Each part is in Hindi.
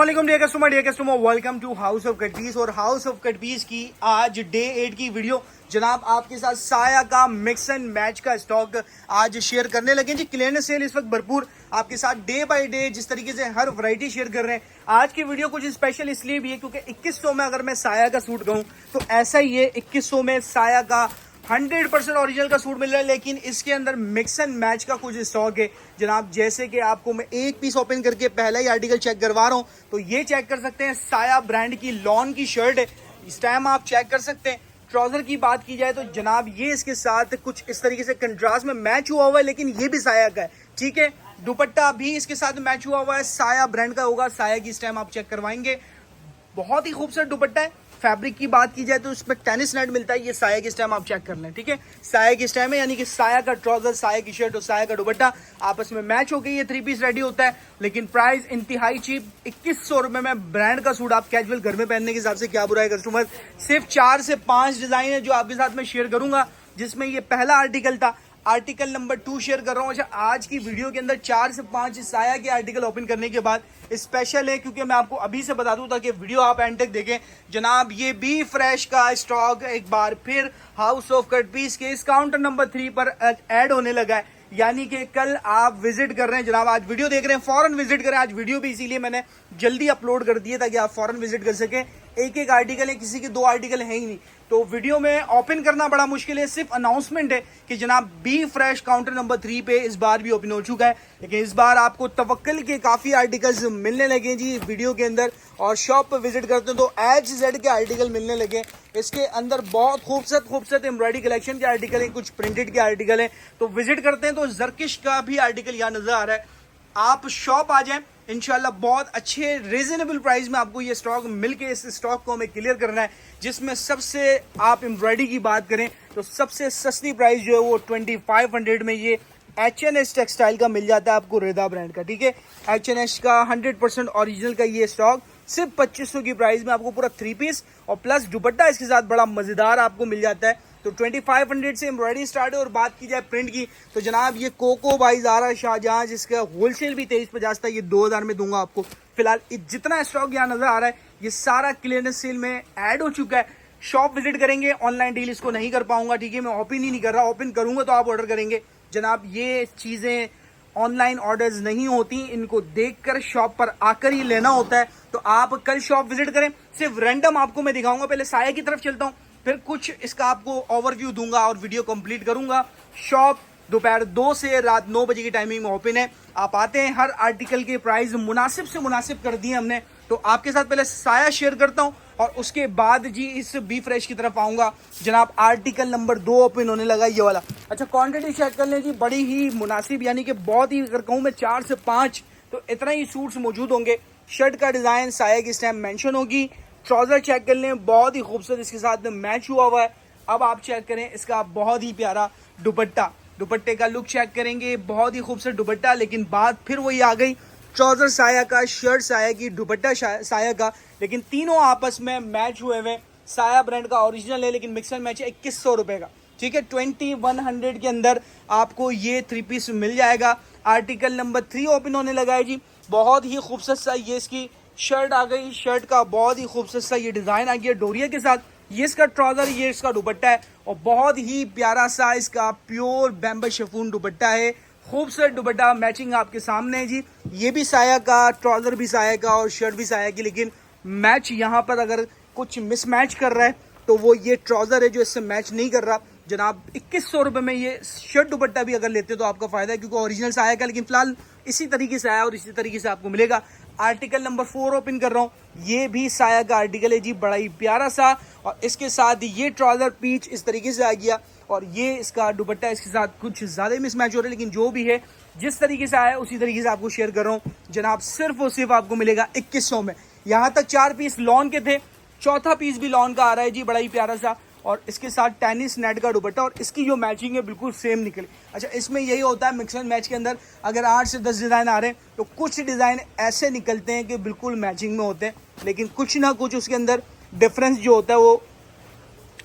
अस्सलाम dear customer welcome to house of cut piece. और हाउस ऑफ कट पीस की आज डे 8 की वीडियो जनाब आपके साथ साया का मिक्स एंड मैच का स्टॉक आज शेयर करने लगे जी। क्लियरेंस सेल इस वक्त भरपूर आपके साथ डे बाय डे जिस तरीके से हर वैरायटी शेयर कर रहे हैं। आज की वीडियो कुछ स्पेशल इसलिए भी है क्योंकि 2100 में अगर मैं साया का सूट कहूँ तो ऐसा ही है। 2100 में साया का 100% ओरिजिनल का सूट मिल रहा है, लेकिन इसके अंदर मिक्स एंड मैच का कुछ स्टॉक है जनाब। जैसे कि आपको मैं एक पीस ओपन करके पहला ही आर्टिकल चेक करवा रहा हूं तो ये चेक कर सकते हैं। साया ब्रांड की लॉन की शर्ट है, इस टाइम आप चेक कर सकते हैं। ट्राउजर की बात की जाए तो जनाब ये इसके साथ कुछ इस तरीके से कंट्रास्ट में मैच हुआ हुआ है, लेकिन ये भी साया का है, ठीक है। दुपट्टा भी इसके साथ मैच हुआ हुआ है, साया ब्रांड का होगा। साया की इस टाइम आप चेक करवाएंगे, बहुत ही खूबसूरत दुपट्टा है। फैब्रिक की बात की जाए तो इसमें टेनिस नेट मिलता है। ये साया की टाइम आप चेक कर लें, ठीक है। साया की टाइम है, यानी कि साया का ट्राउजर, साया की शर्ट और साया का दुपट्टा आपस में मैच हो गई। ये 3 पीस रेडी होता है, लेकिन प्राइस इंतहाई चीप। 2100 रुपए में ब्रांड का सूट आप कैजुअल घर में पहनने के हिसाब से क्या बुरा है कस्टमर। सिर्फ 4 से 5 डिजाइन है जो आपके साथ में शेयर करूंगा, जिसमें ये पहला आर्टिकल था। आर्टिकल नंबर 2 शेयर कर रहा हूँ। अच्छा, आज की वीडियो के अंदर 4 से 5 साया के आर्टिकल ओपन करने के बाद स्पेशल है, क्योंकि मैं आपको अभी से बता दूं ताकि वीडियो आप एंड तक देखें। जनाब ये बी फ्रेश का स्टॉक एक बार फिर हाउस ऑफ कट पीस के इस काउंटर नंबर 3 पर ऐड होने लगा है। यानी कि कल आप विजिट कर रहे हैं जनाब, आज वीडियो देख रहे हैं फौरन विजिट करें। आज वीडियो भी इसीलिए मैंने जल्दी अपलोड कर दी है ताकि आप फौरन विजिट कर सकें। एक एक आर्टिकल है, किसी के 2 आर्टिकल है ही नहीं, तो वीडियो में ओपन करना बड़ा मुश्किल है। सिर्फ अनाउंसमेंट है कि जनाब बी फ्रेश काउंटर नंबर 3 पे इस बार भी ओपन हो चुका है, लेकिन इस बार आपको तवक्कल के काफी आर्टिकल्स मिलने लगे जी वीडियो के अंदर। और शॉप पर विजिट करते हैं तो HZ के आर्टिकल मिलने लगे। इसके अंदर बहुत खूबसूरत एम्ब्रॉयडरी कलेक्शन के आर्टिकल है, कुछ प्रिंटेड के आर्टिकल है। तो विजिट करते हैं तो जरकिश का भी आर्टिकल यहाँ नजर आ रहा है। आप शॉप आ जाएं, इंशाल्लाह बहुत अच्छे रीजनेबल प्राइस में आपको ये स्टॉक मिलके इस स्टॉक को हमें क्लियर करना है। जिसमें सबसे आप एम्ब्रॉयडरी की बात करें तो सबसे सस्ती प्राइस जो है वो 2500 में ये H&S टेक्सटाइल का मिल जाता है आपको, रिदा ब्रांड का, ठीक है। H&S का 100% ओरिजिनल का ये स्टॉक सिर्फ 2500 की प्राइस में आपको पूरा 3 पीस और प्लस दुपट्टा इसके साथ बड़ा मजेदार आपको मिल जाता है। तो 2500 से एम्ब्रॉयडरी स्टार्ट है। और बात की जाए प्रिंट की तो जनाब ये कोको बाई ज़ारा शाहजहां, जिसका होलसेल भी 2350 था, ये 2000 में दूंगा आपको। फिलहाल जितना स्टॉक यहाँ नजर आ रहा है ये सारा क्लियरेंस सेल में ऐड हो चुका है। शॉप विजिट करेंगे, ऑनलाइन डील इसको नहीं कर पाऊंगा, ठीक है। मैं ओपन ही नहीं कर रहा, ओपन करूंगा तो आप ऑर्डर करेंगे जनाब। ये चीजें ऑनलाइन ऑर्डर्स नहीं होती, इनको देखकर शॉप पर आकर ही लेना होता है। तो आप कल शॉप विजिट करें, सिर्फ रैंडम आपको मैं दिखाऊंगा। पहले साया की तरफ चलता हूँ, फिर कुछ इसका आपको ओवरव्यू दूंगा और वीडियो कंप्लीट करूंगा। शॉप दोपहर 2 से रात 9 बजे की टाइमिंग में ओपन है। आप आते हैं, हर आर्टिकल के प्राइस मुनासिब से मुनासिब कर दिए हमने। तो आपके साथ पहले साया शेयर करता हूं और उसके बाद जी इस बी फ्रेश की तरफ आऊंगा। जनाब आर्टिकल नंबर 2 ओपन होने लगा ये वाला। अच्छा, क्वांटिटी चेक कर लें जी, बड़ी ही मुनासिब, यानी कि बहुत ही, अगर कहूँ मैं 4 से 5 तो इतना ही सूट्स मौजूद होंगे। शर्ट का डिजाइन साया की स्टैम्प मेंशन होगी। ट्राउजर चेक कर लें, बहुत ही खूबसूरत इसके साथ मैच हुआ हुआ है। अब आप चेक करें इसका बहुत ही प्यारा दुपट्टा, दुपट्टे का लुक चेक करेंगे, बहुत ही खूबसूरत दुपट्टा। लेकिन बात फिर वही आ गई, ट्राउजर साया का, शर्ट साया की, दुपट्टा साया का, लेकिन तीनों आपस में मैच हुए हुए। साया ब्रांड का ओरिजिनल है, लेकिन मिक्स एंड मैच है 2100 रुपए का, ठीक है। 2100 के अंदर आपको ये 3 पीस मिल जाएगा। आर्टिकल नंबर 3 ओपन होने लगा है जी। बहुत ही खूबसूरत सा ये इसकी शर्ट आ गई, शर्ट का बहुत ही खूबसूरत सा ये डिजाइन आ गया डोरिया के साथ। ये इसका ट्राउजर, ये इसका दुपट्टा है और बहुत ही प्यारा सा इसका प्योर बैम्बो शिफॉन दुपट्टा है। खूबसूरत दुपट्टा मैचिंग आपके सामने है जी। ये भी साया का, ट्राउजर भी साया का और शर्ट भी साया की, लेकिन मैच यहाँ पर अगर कुछ मिसमैच कर रहा है तो वो ये ट्राउजर है जो इससे मैच नहीं कर रहा। जनाब 2100 रुपए में ये शर्ट दुपट्टा भी अगर लेते तो आपका फायदा है, क्योंकि ओरिजिनल साया का, लेकिन फिलहाल इसी तरीके से आया और इसी तरीके से आपको मिलेगा। आर्टिकल नंबर 4 ओपन कर रहा हूँ, ये भी साया का आर्टिकल है जी, बड़ा ही प्यारा सा। और इसके साथ ये ट्राउजर पीच इस तरीके से आ गया और ये इसका दुपट्टा इसके साथ कुछ ज्यादा मिसमैच हो रहा है, लेकिन जो भी है जिस तरीके से आया उसी तरीके से आपको शेयर कर रहा हूँ जनाब। सिर्फ और सिर्फ आपको मिलेगा 2100 में। यहाँ तक 4 पीस लॉन के थे, चौथा पीस भी लॉन का आ रहा है जी, बड़ा ही प्यारा सा। और इसके साथ टेनिस नेट का दुपट्टा और इसकी जो मैचिंग है बिल्कुल सेम निकली। अच्छा, इसमें यही होता है मिक्स एंड मैच के अंदर अगर 8 से 10 डिज़ाइन आ रहे हैं तो कुछ डिज़ाइन ऐसे निकलते हैं कि बिल्कुल मैचिंग में होते हैं, लेकिन कुछ ना कुछ उसके अंदर डिफरेंस जो होता है वो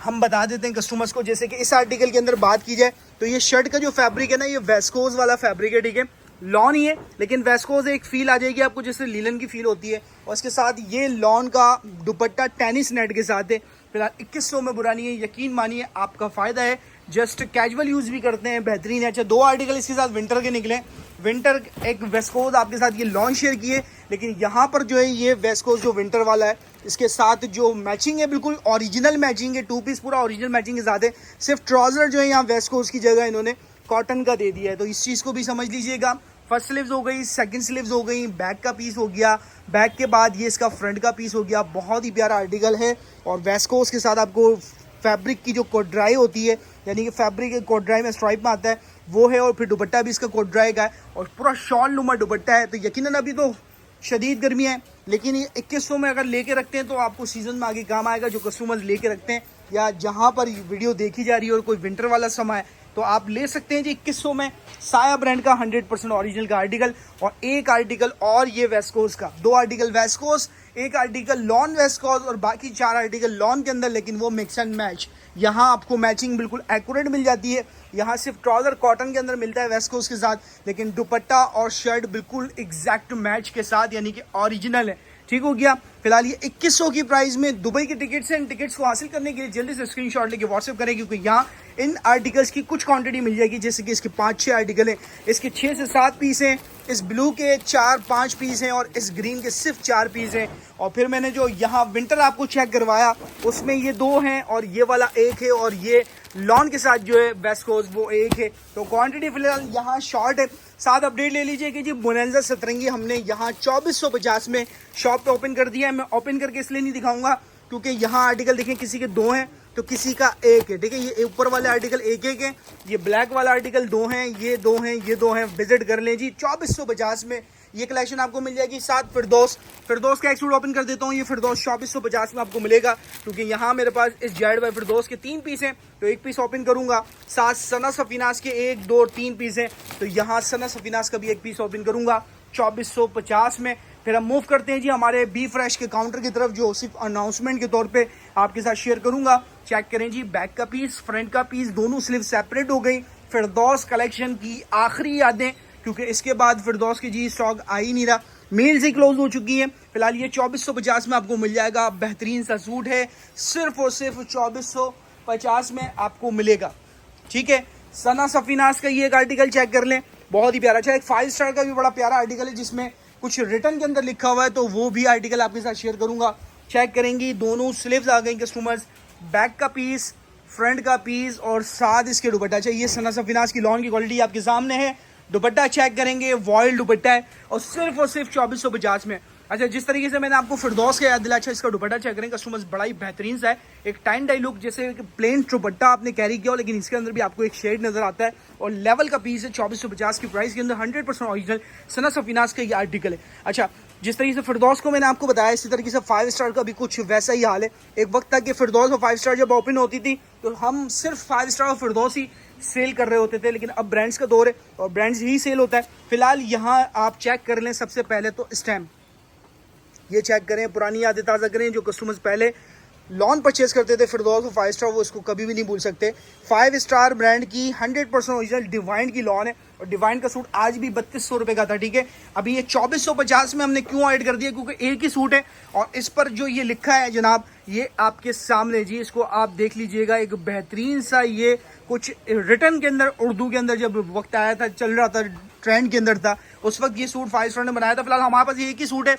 हम बता देते हैं कस्टमर्स को। जैसे कि इस आर्टिकल के अंदर बात की जाए तो ये शर्ट का जो फैब्रिक है ना, ये वेस्कोज वाला फैब्रिक है, ठीक है। लॉन ही है, लेकिन वेस्कोस एक फील आ जाएगी आपको जैसे लीलन की फील होती है। और इसके साथ ये लॉन का दुपट्टा टेनिस नेट के साथ है। फिलहाल 2100 में बुरा नहीं है, यकीन मानिए आपका फायदा है। जस्ट कैजुअल यूज भी करते हैं, बेहतरीन है। अच्छा, 2 आर्टिकल इसके साथ विंटर के निकले। विंटर एक वेस्कोस आपके साथ ये लॉन्च शेयर किए, लेकिन यहाँ पर जो है ये वेस्कोस जो विंटर वाला है, इसके साथ जो मैचिंग है बिल्कुल ओरिजिनल मैचिंग है। 2 पीस पूरा ओरिजिनल मैचिंग के साथ है। सिर्फ ट्राउजर जो है यहाँ वेस्कोस की जगह इन्होंने कॉटन का दे दिया है, तो इस चीज़ को भी समझ लीजिएगा। फर्स्ट स्लीव्स हो गई, सेकंड स्लीव्स हो गई, बैक का पीस हो गया, बैक के बाद ये इसका फ्रंट का पीस हो गया। बहुत ही प्यारा आर्टिकल है। और वेस्कोस के साथ आपको फैब्रिक की जो कोड्राई होती है, यानी कि फैब्रिक कोड्राई में स्ट्राइप में आता है वो है, और फिर दुपट्टा भी इसका कोड्राई का है और पूरा शॉल नुमा दुपट्टा है। तो यकीनन अभी तो शदीद गर्मी है, लेकिन ये 2100 में अगर लेके रखते हैं तो आपको सीजन में आगे काम आएगा। जो कस्टमर्स लेके रखते हैं या जहाँ पर वीडियो देखी जा रही है और कोई विंटर वाला समय है, तो आप ले सकते हैं जी 2100 में साया ब्रांड का 100% ओरिजिनल का आर्टिकल। और एक आर्टिकल और ये वेस्कोस का, 2 आर्टिकल वेस्कोस, एक आर्टिकल लॉन वेस्कोस और बाकी 4 आर्टिकल लॉन के अंदर, लेकिन वो मिक्स एंड मैच। यहाँ आपको मैचिंग बिल्कुल एक्यूरेट मिल जाती है। यहाँ सिर्फ ट्राउजर कॉटन के अंदर मिलता है वेस्कोस के साथ, लेकिन दुपट्टा और शर्ट बिल्कुल एग्जैक्ट मैच के साथ, यानी कि ओरिजिनल है। ठीक हो गया। फिलहाल ये 2100 की प्राइस में दुबई की टिकट्स हैं। इन टिकट्स को हासिल करने के लिए जल्दी से स्क्रीनशॉट लेके व्हाट्सएप करें, क्योंकि यहाँ इन आर्टिकल्स की कुछ क्वांटिटी मिल जाएगी। जैसे कि इसके 5-6 आर्टिकल हैं, इसके 6 से 7 पीस हैं, इस ब्लू के 4-5 पीस हैं और इस ग्रीन के सिर्फ 4 पीस हैं। और फिर मैंने जो यहाँ विंटर आपको चेक करवाया उसमें ये 2 हैं और ये वाला 1 है, और ये लॉन के साथ जो है वेस्कोस वो 1 है। तो क्वांटिटी फिलहाल यहाँ शॉर्ट है। साथ अपडेट ले लीजिए कि जी बोनांजा सतरंगी हमने यहाँ 2450 में शॉप पे ओपन कर दिया है। मैं ओपन करके इसलिए नहीं दिखाऊंगा क्योंकि यहाँ आर्टिकल देखें किसी के 2 हैं तो किसी का 1 है। ठीक है, ये ऊपर वाले आर्टिकल 1-1 है, ये ब्लैक वाला आर्टिकल 2 हैं, ये 2 हैं, ये 2 हैं। विजिट कर लें जी। 2450 में ये कलेक्शन आपको मिल जाएगी। साथ फिरदौस का एक सूट ओपन कर देता हूँ। ये फिरदौस 2450 में आपको मिलेगा, क्योंकि यहाँ मेरे पास इस जायड बाय फिरदौस के 3 पीस हैं, तो 1 पीस ओपन करूंगा। साथ सना सफीनास के 1, 2, 3 पीस हैं, तो यहाँ सना सफीनास का भी 1 पीस ओपन करूंगा 2450 में। फिर हम मूव करते हैं जी हमारे बी फ्रेश के काउंटर की तरफ, जो सिर्फ अनाउंसमेंट के तौर पे आपके साथ शेयर करूंगा। चेक करें जी, बैक का पीस, फ्रंट का पीस, दोनों स्लीव सेपरेट हो गई। फिरदौस कलेक्शन की आखिरी यादें, क्योंकि इसके बाद फिरदौस की जी स्टॉक आ ही नहीं रहा, मेल से क्लोज हो चुकी है। फिलहाल ये 2450 में आपको मिल जाएगा। बेहतरीन सा सूट है, सिर्फ और सिर्फ 2450 में आपको मिलेगा। ठीक है, सना सफीनास का ये एक आर्टिकल चेक कर लें, बहुत ही प्यारा। अच्छा, एक 5 स्टार का भी बड़ा प्यारा आर्टिकल है जिसमें कुछ रिटर्न के अंदर लिखा हुआ है, तो वो भी आर्टिकल आपके साथ शेयर करूंगा। चेक करेंगी, दोनों स्लीव्स आ गई कस्टमर्स, बैक का पीस, फ्रंट का पीस और साथ इसके दुपट्टा। अच्छा, ये सना सफीनास की लॉन की क्वालिटी आपके सामने है। दुपट्टा चेक करेंगे, वॉयल दुपट्टा है और सिर्फ 2450 में। अच्छा, जिस तरीके से मैंने आपको फिरदौस का याद दिला, अच्छा इसका दुपट्टा चेक करें कस्टमर्स, बड़ा ही बेहतरीन सा है। एक टाइन डाई लुक, जैसे प्लेन दुपट्टा आपने कैरी किया हो, लेकिन इसके अंदर भी आपको एक शेड नजर आता है और लेवल का पीस है। 2450 की प्राइस के अंदर 100% ओरिजिनल सना सफीनास का ये आर्टिकल है। अच्छा, जिस तरीके से फिरदौस को मैंने आपको बताया, इसी तरीके से 5 स्टार का भी कुछ वैसा ही हाल है। एक वक्त तक कि फिरदौस और 5 स्टार जब ओपन होती थी तो हम सिर्फ 5 स्टार और फिरदौस ही सेल कर रहे होते थे, लेकिन अब ब्रांड्स का दौर है और ब्रांड्स ही सेल होता है। फिलहाल यहाँ आप चेक कर लें, सबसे पहले तो स्टैम्प ये चेक करें, पुरानी यादें ताज़ा करें। जो कस्टमर्स पहले लॉन परचेज करते थे फिरदौस और 5 स्टार, वो इसको कभी भी नहीं भूल सकते। 5 स्टार ब्रांड की 100% ओरिजिनल डिवाइन की लॉन है और डिवाइन का सूट आज भी 3200 रुपये का था। ठीक है, अभी ये 2450 में हमने क्यों ऐड कर दिया, क्योंकि एक ही सूट है और इस पर जो ये लिखा है जनाब, ये आपके सामने जी, इसको आप देख लीजिएगा। एक बेहतरीन सा ये कुछ रिटर्न के अंदर उर्दू के अंदर जब वक्त आया था, चल रहा था, ट्रेंड के अंदर था, उस वक्त ये सूट 5 स्टार ने बनाया था। फिलहाल हमारे पास ये एक ही सूट है।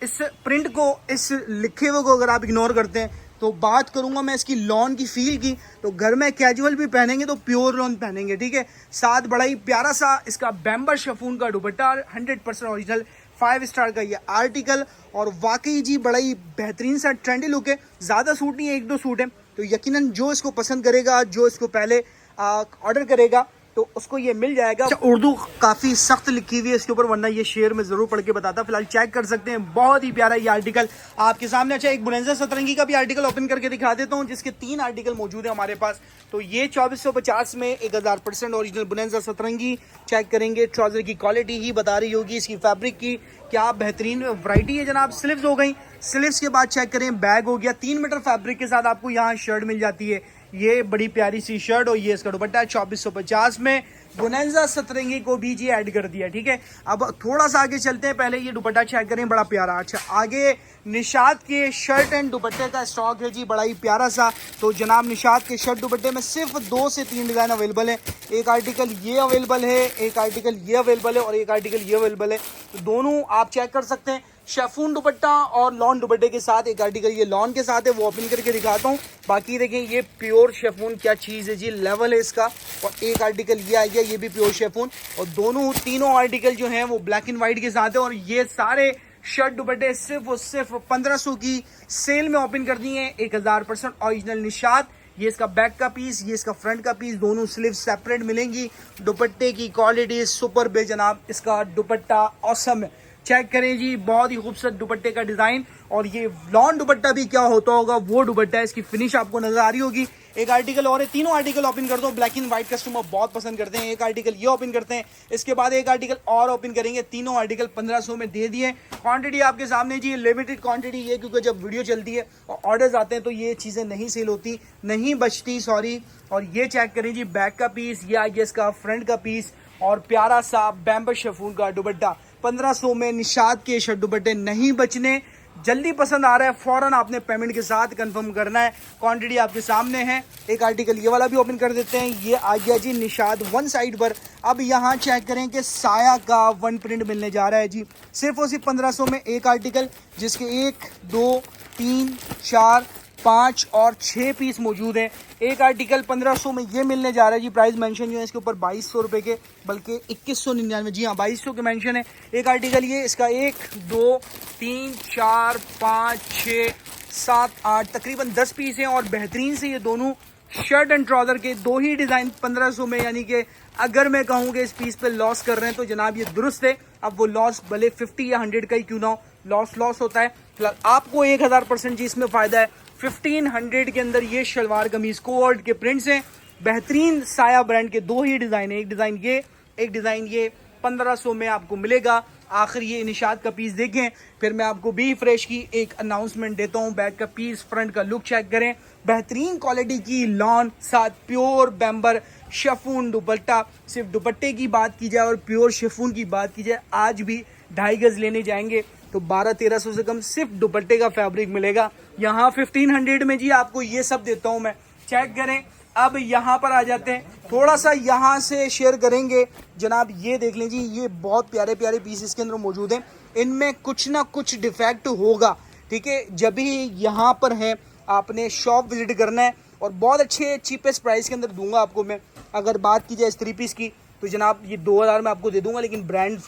इस प्रिंट को, इस लिखे हुए को अगर आप इग्नोर करते हैं तो बात करूंगा मैं इसकी लॉन की फील की, तो घर में कैजुअल भी पहनेंगे तो प्योर लॉन पहनेंगे। ठीक है, साथ बड़ा ही प्यारा सा इसका बैम्बर शिफॉन का दुपट्टा, 100% ओरिजिनल 5 स्टार का ये आर्टिकल, और वाकई जी बड़ा ही बेहतरीन सा ट्रेंडी लुक है। ज़्यादा सूट नहीं है, 1-2 सूट है, तो यकीनन जो इसको पसंद करेगा, जो इसको पहले ऑर्डर करेगा तो उसको ये मिल जाएगा। अच्छा, उर्दू काफ़ी सख्त लिखी हुई है इसके ऊपर, वरना ये शेर में ज़रूर पढ़ के बताता। फिलहाल चेक कर सकते हैं, बहुत ही प्यारा ये आर्टिकल आपके सामने। अच्छा, एक बुलंजा सतरंगी का भी आर्टिकल ओपन करके दिखा देता हूँ, जिसके 3 आर्टिकल मौजूद है हमारे पास। तो ये 2450 में 1000% ओरिजिनल बुलंजा सतरंगी। चेक करेंगे, ट्राउजर की क्वालिटी ही बता रही होगी, इसकी फैब्रिक की क्या बेहतरीन वैरायटी है जनाब। स्लीव्स हो गई, स्लीव्स के बाद चेक करें, बैग हो गया। 3 मीटर फैब्रिक के साथ आपको यहाँ शर्ट मिल जाती है, ये बड़ी प्यारी सी शर्ट, और ये इसका दुपट्टा 2450 में। बोनेंजा सतरंगी को भी जी ऐड कर दिया। ठीक है, अब थोड़ा सा आगे चलते हैं, पहले ये दुपट्टा चेक करें, बड़ा प्यारा। अच्छा, आगे निशात के शर्ट एंड दुपट्टे का स्टॉक है जी, बड़ा ही प्यारा सा। तो जनाब निशात के शर्ट दुपट्टे में सिर्फ 2 से 3 डिज़ाइन अवेलेबल है। एक आर्टिकल ये अवेलेबल है, एक आर्टिकल ये अवेलेबल है और एक आर्टिकल ये अवेलेबल है। तो दोनों आप चेक कर सकते हैं, शेफून दुपट्टा और लॉन दुपट्टे के साथ। एक आर्टिकल ये लॉन के साथ है, वो ओपन करके दिखाता हूँ। बाकी देखें ये प्योर शेफून क्या चीज़ है जी, लेवल है इसका। और एक आर्टिकल ये आ गया, ये भी प्योर शेफून। और दोनों तीनों आर्टिकल जो हैं वो ब्लैक एंड वाइट के साथ है। और ये सारे शर्ट दुपट्टे सिर्फ और सिर्फ 1500 की सेल में ओपन कर दिए हैं। 1000% ओरिजिनल निशात। ये इसका बैक का पीस, ये इसका फ्रंट का पीस, दोनों स्लीव सेपरेट मिलेंगी। दुपट्टे की क्वालिटी सुपर बे जनाब, इसका दुपट्टा ऑसम है। चेक करें जी, बहुत ही खूबसूरत दुपट्टे का डिजाइन। और ये लॉन दुपट्टा भी क्या होता होगा वो दुपट्टा है, इसकी फिनिश आपको नजर आ रही होगी। एक आर्टिकल और है, तीनों आर्टिकल ओपन कर दो। ब्लैक एंड व्हाइट कस्टमर बहुत पसंद करते हैं। एक आर्टिकल ये ओपन करते हैं, इसके बाद एक आर्टिकल और ओपन करेंगे। तीनों आर्टिकल 1500 में दे दिए। क्वांटिटी आपके सामने जी, लिमिटेड क्वांटिटी है, क्योंकि जब वीडियो चलती है और ऑर्डर्स आते हैं तो ये चीजें नहीं सेल होती, नहीं बचती, सॉरी। और ये चेक करें जी, बैक का पीस, ये आ गया इसका फ्रंट का पीस और प्यारा सा बैम्बर शेफून का दुपट्टा। 1500 में निशात के शर्ट दुपट्टे नहीं बचने। जल्दी पसंद आ रहा है फौरन आपने पेमेंट के साथ कंफर्म करना है। क्वांटिटी आपके सामने है। एक आर्टिकल ये वाला भी ओपन कर देते हैं, ये आ गया जी निशात वन साइड पर। अब यहाँ चेक करें कि साया का वन प्रिंट मिलने जा रहा है जी, सिर्फ और सिर्फ 1500 में एक आर्टिकल, जिसके 1 2 3 4 5 और 6 पीस मौजूद हैं। एक आर्टिकल 1500 में ये मिलने जा रहा है जी। प्राइस मेंशन जो है इसके ऊपर 2200 रुपए के, बल्कि 2199, जी हाँ 2200 के मेंशन है। एक आर्टिकल ये, इसका 1 2 3 4 5 6 7 8 तकरीबन 10 पीस हैं। और बेहतरीन से ये दोनों शर्ट एंड ट्राउजर के 2 ही डिज़ाइन 1500 में, यानी कि अगर मैं कहूँ कि इस पीस पे लॉस कर रहे हैं तो जनाब ये दुरुस्त है। अब वो लॉस भले 50 या 100 का ही क्यों ना हो, लॉस होता है। फिलहाल आपको 1000% जी इसमें फ़ायदा है। 1500 के अंदर ये शलवार कमीज कोवर्ड के प्रिंट्स हैं। बेहतरीन साया ब्रांड के 2 ही डिज़ाइन है, एक डिज़ाइन ये, एक डिज़ाइन ये। 1500 में आपको मिलेगा। आखिर ये निशात का पीस देखें, फिर मैं आपको बी फ्रेश की एक अनाउंसमेंट देता हूँ। बैक का पीस, फ्रंट का लुक चेक करें। बेहतरीन क्वालिटी की लॉन, साथ प्योर बैम्बर शेफून दुपट्टा। सिर्फ दुपट्टे की बात की जाए और प्योर शेफून की बात की जाए, आज भी 2.5 गज लेने जाएंगे तो 1200-1300 से कम सिर्फ दुपट्टे का फैब्रिक मिलेगा। यहाँ 1500 में जी आपको ये सब देता हूँ मैं। चेक करें। अब यहाँ पर आ जाते हैं, थोड़ा सा यहाँ से शेयर करेंगे जनाब। ये देख लें जी, ये बहुत प्यारे प्यारे पीस इसके अंदर मौजूद हैं। इनमें कुछ ना कुछ डिफेक्ट होगा, ठीक है। जब भी यहाँ पर है आपने शॉप विजिट करना है और बहुत अच्छे चीपेस्ट प्राइस के अंदर दूंगा आपको मैं। अगर बात की जाए इस 3 पीस की तो जनाब ये 2000 में आपको दे दूंगा, लेकिन ब्रांड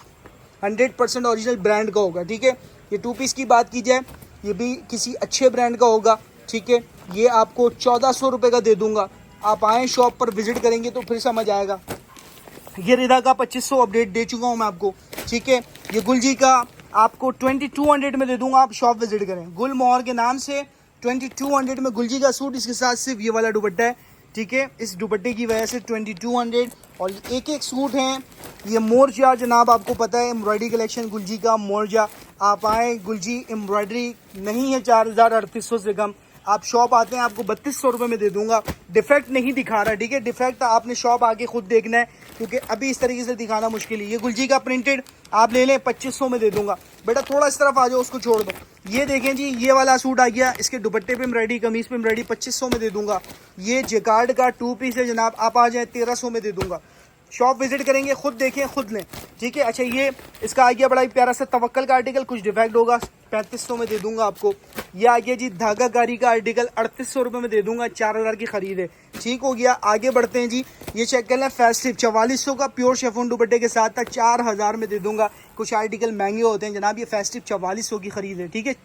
100% ओरिजिनल ब्रांड का होगा, ठीक है। ये 2 पीस की बात की जाए, ये भी किसी अच्छे ब्रांड का होगा, ठीक है। ये आपको 1400 रुपये का दे दूंगा। आप आएँ शॉप पर विजिट करेंगे तो फिर समझ आएगा। ये रिदा का 2500 अपडेट दे चुका हूँ मैं आपको, ठीक है। ये गुलजी का आपको 2200 में दे दूंगा, आप शॉप विजिट करें। गुल मोहर के नाम से 2200 में गुलजी का सूट, इसके साथ सिर्फ ये वाला दुपट्टा है, ठीक है। इस दुपट्टे की वजह से 2200। और एक एक सूट हैं। ये मोरजा जनाब आपको पता है, एम्ब्रॉयडरी कलेक्शन गुलजी का मोरजा। आप आए, गुलजी एम्ब्रॉयडरी नहीं है 4800 से कम। आप शॉप आते हैं आपको 3200 रुपये में दे दूंगा। डिफेक्ट नहीं दिखा रहा, ठीक है। डिफेक्ट आपने शॉप आके खुद देखना है, क्योंकि अभी इस तरीके से दिखाना मुश्किल है। ये गुलजी का प्रिंटेड आप ले लें, 2500 में दे दूंगा। बेटा थोड़ा इस तरफ आ जाओ, उसको छोड़ दो। ये देखें जी, ये वाला सूट आ गया, इसके दुपट्टे पे एम्ब्रॉयडरी, कमीज पे एम्ब्रॉयडरी, 2500 में दे दूंगा। ये जेकार्ड का 2 पीस है जनाब, आप आ जाए 1300 में दे दूंगा। शॉप विजिट करेंगे, खुद देखें, खुद लें, ठीक है। अच्छा, ये इसका आ गया बड़ा ही प्यारा सा तवक्कल का आर्टिकल, कुछ डिफेक्ट होगा, 3500 में दे दूंगा आपको। ये आ गया जी धागाकारी का आर्टिकल, 3800 रुपये में दे दूंगा। 4000 की खरीद है, ठीक हो गया। आगे बढ़ते हैं जी। ये चेक कर लें, फेस्टिव 4400 का प्योर शेफून दुपट्टे के साथ था, 4000 में दे दूंगा। कुछ आर्टिकल महंगे होते हैं जनाब, ये फेस्टिव 4400 की खरीद है, ठीक है।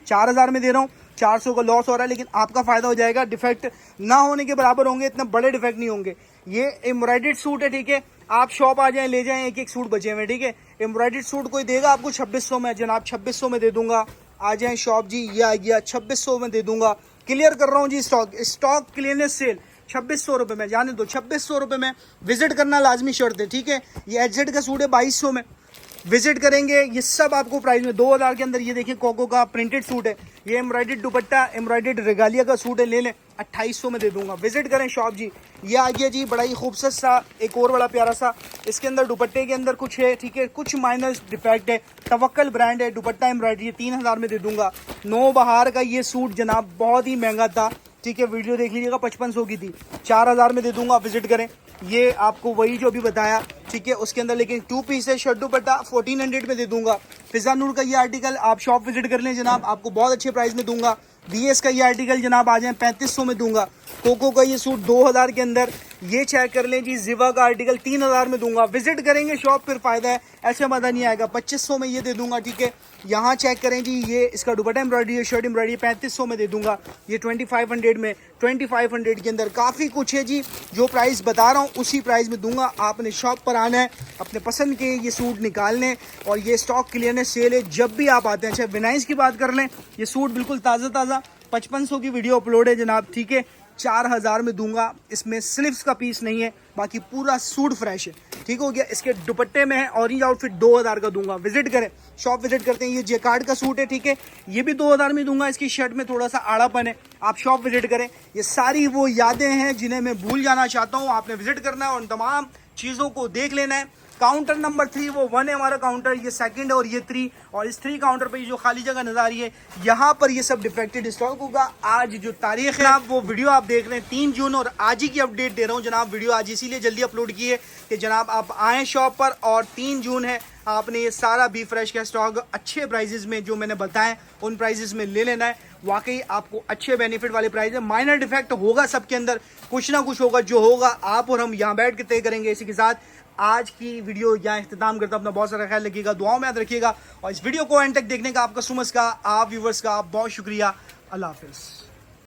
4000 में दे रहा हूँ, 400 का लॉस हो रहा है, लेकिन आपका फायदा हो जाएगा। डिफेक्ट ना होने के बराबर होंगे, इतने बड़े डिफेक्ट नहीं होंगे। ये एम्ब्रॉयडर्ड सूट है, ठीक है। आप शॉप आ जाएं, ले जाएं, एक एक सूट बचे हुए, ठीक है। एम्ब्रॉयडर्ड सूट कोई देगा आपको 2600 में, जनाब 2600 में दे दूंगा। आ जाएं शॉप जी, ये आ गया 2600 में दे दूंगा। क्लियर कर रहा हूँ जी, स्टॉक क्लियरनेस सेल 2600 रुपये में, जाने दो 2600 रुपये में। विजिट करना लाजमी शर्त है, ठीक है। ये एचजेड का सूट है 2200 में, विजिट करेंगे। ये सब आपको प्राइस में 2000 के अंदर। ये देखिए कोको का प्रिंटेड सूट है, ये एम्ब्रॉयडेड दुपट्टा, एम्ब्रॉयडेड रेगालिया का सूट है, ले लें 2800 में दे दूंगा। विजिट करें शॉप जी। ये आ गया जी बड़ा ही खूबसूरत सा एक और बड़ा प्यारा सा, इसके अंदर दुपट्टे के अंदर कुछ है, ठीक है, कुछ माइनर डिफेक्ट है, तवक्कल ब्रांड है, दुपट्टा एम्ब्रॉयडरी है, 3000 में दे दूंगा। 9 बहार का ये सूट जनाब बहुत ही महंगा था, ठीक है, वीडियो देख लीजिएगा, 5500 की थी, 4000 में दे दूंगा। विजिट करें। ये आपको वही जो अभी बताया, ठीक है, उसके अंदर लेकिन 2 पीस है, शर्ट दुपट्टा 1400 में दे दूंगा। फिजा नूर का ये आर्टिकल आप शॉप विजिट कर लें जनाब, आपको बहुत अच्छे प्राइस में दूंगा। BS का ये आर्टिकल जनाब आ जाए 3500 में दूंगा। कोको का ये सूट 2000 के अंदर, ये चेक कर लें जी। जिवा का आर्टिकल 3000 में दूंगा। विजिट करेंगे शॉप, फिर फायदा है, ऐसे मजा नहीं आएगा। 2500 में ये दे दूंगा, ठीक है। यहाँ चेक करें जी, ये इसका दुपट्टा एम्ब्रॉयडरी है, शर्ट एम्ब्रॉयडरी 3500 में दे दूंगा। ये 2500 में, 2500 के अंदर काफ़ी कुछ है जी। जो प्राइस बता रहा हूँ उसी प्राइस में दूंगा। आपने शॉप पर आना है, अपने पसंद के ये सूट निकालने, और ये स्टॉक क्लियरनेस सेल है जब भी आप आते हैं। अच्छा विनाइस की बात कर लें, ये सूट बिल्कुल ताज़ा 5500 की वीडियो अपलोड है जनाब, ठीक है, 4000 में दूंगा। इसमें स्लीव्स का पीस नहीं है, बाकी पूरा सूट फ्रेश है, ठीक हो गया। इसके दुपट्टे में है ऑरेंज आउटफिट, 2000 का दूंगा। विजिट करें शॉप, विजिट करते हैं। ये जेकार्ड का सूट है, ठीक है, ये भी 2000 में दूंगा। इसकी शर्ट में थोड़ा सा आड़ापन है, आप शॉप विजिट करें। ये सारी वो यादें हैं जिन्हें मैं भूल जाना चाहता हूँ, आपने विजिट करना है और तमाम चीज़ों को देख लेना है। काउंटर नंबर 3 वो 1 है हमारा काउंटर, ये 2 और ये 3, और इस 3 काउंटर पे जो खाली जगह नजर आ रही है, यहाँ पर ये सब डिफेक्टेड स्टॉक होगा। आज जो तारीख है आप वो वीडियो आप देख रहे हैं 3 जून, और आज ही की अपडेट दे रहा हूँ जनाब। वीडियो आज इसीलिए जल्दी अपलोड की है कि जनाब आप आएँ शॉप पर, और 3 जून है, आपने ये सारा बी फ्रेश का स्टॉक अच्छे प्राइजेस में जो मैंने बताए उन प्राइजेस में ले लेना है। वाकई आपको अच्छे बेनिफिट वाले प्राइस है। माइनर डिफेक्ट होगा सबके अंदर, कुछ ना कुछ होगा, जो होगा आप और हम यहाँ बैठ के तय करेंगे। इसी के साथ आज की वीडियो यहाँ इख्तिताम करता हूं। अपना बहुत सारा ख्याल रखिएगा, दुआओं में याद रखिएगा, और इस वीडियो को एंड तक देखने का आपका सुमस का, आप व्यूवर्स का बहुत शुक्रिया। अल्लाह हाफिज़।